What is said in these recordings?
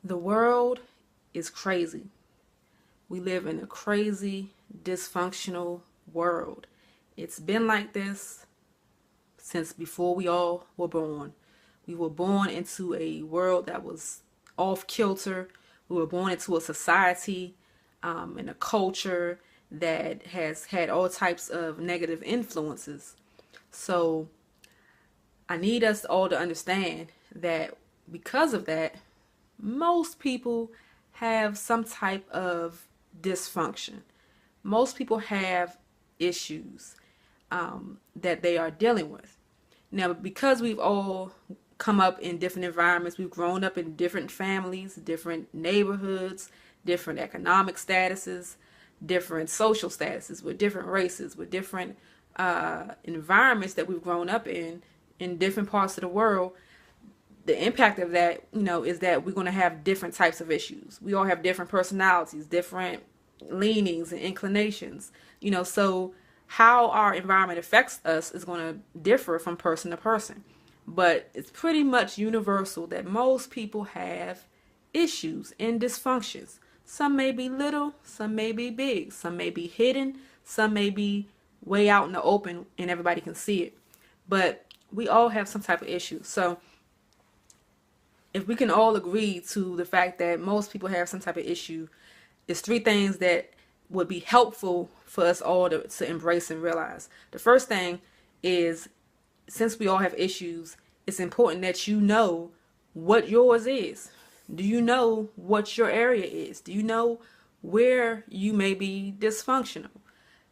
The world is crazy. We live in a crazy, dysfunctional world. It's been like this since before we all were born. We were born into a world that was off kilter. We were born into a society and a culture that has had all types of negative influences. So I need us all to understand that because of that, most people have some type of dysfunction. Most people have issues that they are dealing with. Now, because we've all come up in different environments, we've grown up in different families, different neighborhoods, different economic statuses, different social statuses, with different races, with different environments that we've grown up in different parts of the world. The impact of that, is that we're going to have different types of issues. We all have different personalities, different leanings and inclinations, so how our environment affects us is going to differ from person to person. But it's pretty much universal that most people have issues and dysfunctions. Some may be little, some may be big, some may be hidden, some may be way out in the open and everybody can see it. But we all have some type of issue. So if we can all agree to the fact that most people have some type of issue, it's three things that would be helpful for us all to embrace and realize. The first thing is, since we all have issues, it's important that you know what yours is. Do you know what your area is? Do you know where you may be dysfunctional?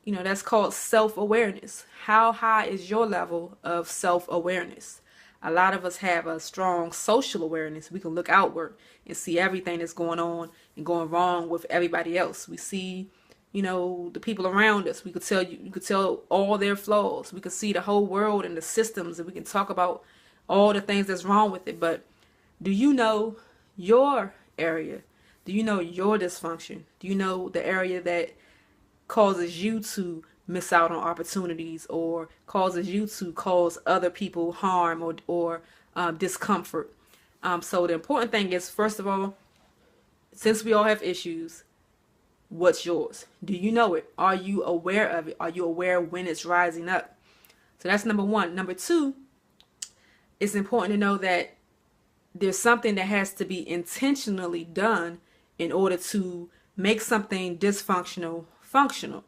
That's called self-awareness. How high is your level of self-awareness? A lot of us have a strong social awareness. We can look outward and see everything that's going on and going wrong with everybody else. We see, the people around us. You could tell all their flaws. We could see the whole world and the systems, and we can talk about all the things that's wrong with it. But do you know your area? Do you know your dysfunction? Do you know the area that causes you to miss out on opportunities, or causes you to cause other people harm or discomfort? So the important thing is, first of all, since we all have issues, what's yours? Do you know it? Are you aware of it? Are you aware when it's rising up? So that's number one. Number two, it's important to know that there's something that has to be intentionally done in order to make something dysfunctional functional.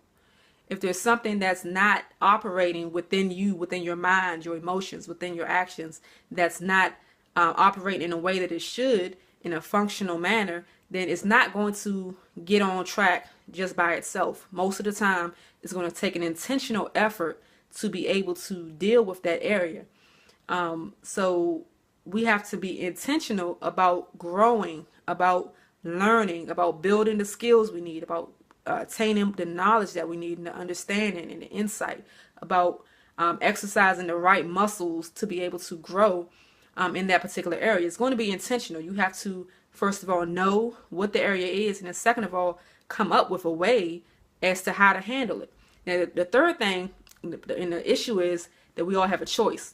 If there's something that's not operating within you, within your mind, your emotions, within your actions, that's not operating in a way that it should, in a functional manner, then it's not going to get on track just by itself. Most of the time, it's going to take an intentional effort to be able to deal with that area. So we have to be intentional about growing, about learning, about building the skills we need, about attaining the knowledge that we need, and the understanding and the insight, about exercising the right muscles to be able to grow in that particular area. It's going to be intentional. You have to, first of all, know what the area is, and then second of all, come up with a way as to how to handle it. Now, the third thing in the issue is that we all have a choice.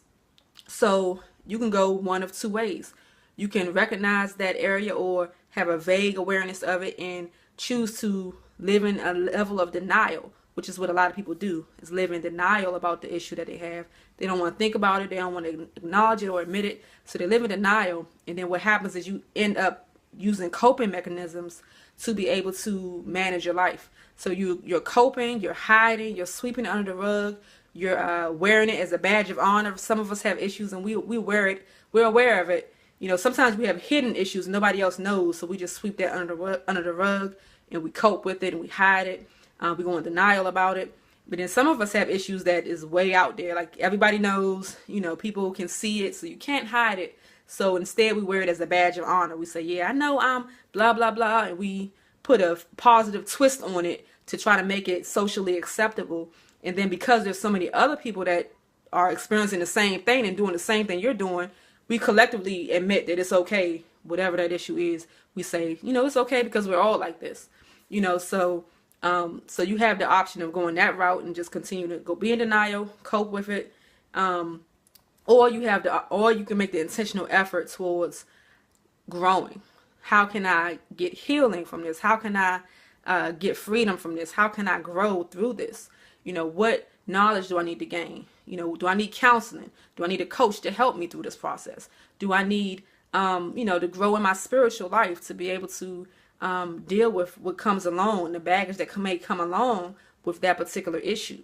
So you can go one of two ways. You can recognize that area or have a vague awareness of it and choose to live in a level of denial, which is what a lot of people do, is live in denial about the issue that they have. They don't want to think about it. They don't want to acknowledge it or admit it. So they live in denial. And then what happens is you end up using coping mechanisms to be able to manage your life. So you're coping, you're hiding, you're sweeping it under the rug, you're wearing it as a badge of honor. Some of us have issues and we wear it. We're aware of it. Sometimes we have hidden issues and nobody else knows. So we just sweep that under the rug and we cope with it and we hide it. We go in denial about it. But then some of us have issues that is way out there. Like everybody knows, people can see it, so you can't hide it. So instead we wear it as a badge of honor. We say, yeah, I know I'm blah, blah, blah. And we put a positive twist on it to try to make it socially acceptable. And then because there's so many other people that are experiencing the same thing and doing the same thing you're doing, we collectively admit that it's okay, whatever that issue is. We say, it's okay because we're all like this. So you have the option of going that route and just continue to go be in denial, cope with it, or you can make the intentional effort towards growing. How can I get healing from this? How can I get freedom from this? How can I grow through this? What knowledge do I need to gain? Do I need counseling? Do I need a coach to help me through this process? Do I need, to grow in my spiritual life to be able to deal with what comes along, the baggage that may come along with that particular issue?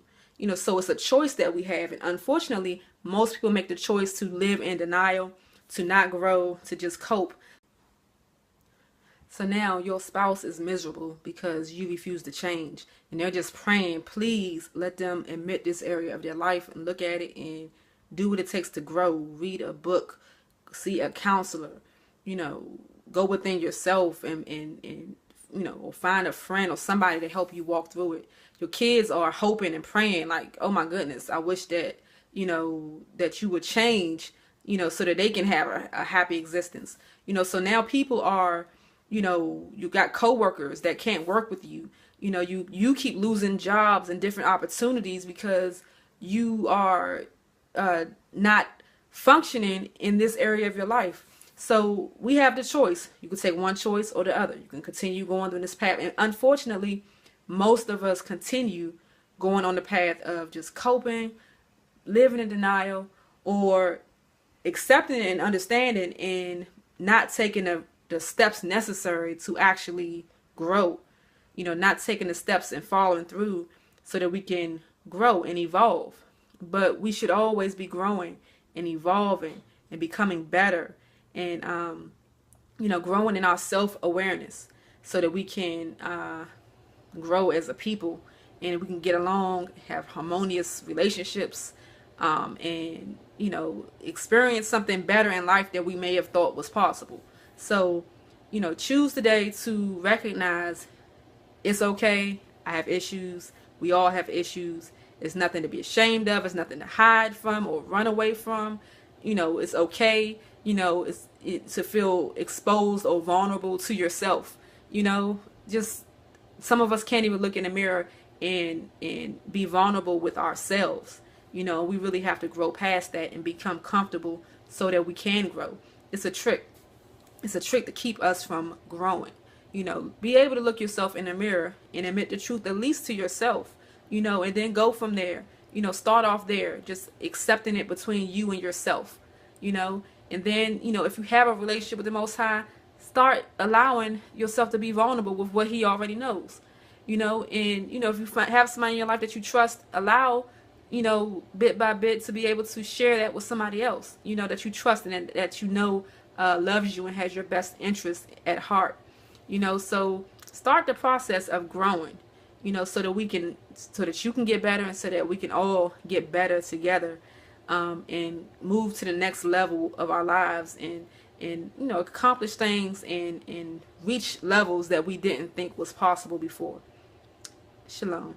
So it's a choice that we have. And unfortunately, most people make the choice to live in denial, to not grow, to just cope. So now your spouse is miserable because you refuse to change. And they're just praying, please let them admit this area of their life and look at it and do what it takes to grow. Read a book, see a counselor, go within yourself and or find a friend or somebody to help you walk through it. Your kids are hoping and praying like, oh my goodness, I wish that, that you would change, so that they can have a happy existence. So now people are, you got coworkers that can't work with you. You keep losing jobs and different opportunities because you are not functioning in this area of your life. So we have the choice. You can take one choice or the other. You can continue going down this path. And unfortunately, most of us continue going on the path of just coping, living in denial, or accepting it and understanding and not taking the steps necessary to actually grow. Not taking the steps and following through so that we can grow and evolve. But we should always be growing and evolving and becoming better and, growing in our self-awareness so that we can grow as a people and we can get along, have harmonious relationships, and, experience something better in life that we may have thought was possible. So, choose today to recognize it's okay. I have issues. We all have issues. It's nothing to be ashamed of. It's nothing to hide from or run away from. It's okay, to feel exposed or vulnerable to yourself. Just some of us can't even look in the mirror and be vulnerable with ourselves. We really have to grow past that and become comfortable so that we can grow. It's a trick. It's a trick to keep us from growing. Be able to look yourself in the mirror and admit the truth, at least to yourself, and then go from there. Start off there, just accepting it between you and yourself, and then, if you have a relationship with the Most High, start allowing yourself to be vulnerable with what He already knows, and, if you have somebody in your life that you trust, allow, bit by bit to be able to share that with somebody else, that you trust and that loves you and has your best interest at heart. So start the process of growing, so that you can get better and so that we can all get better together, and move to the next level of our lives and accomplish things and reach levels that we didn't think was possible before. Shalom.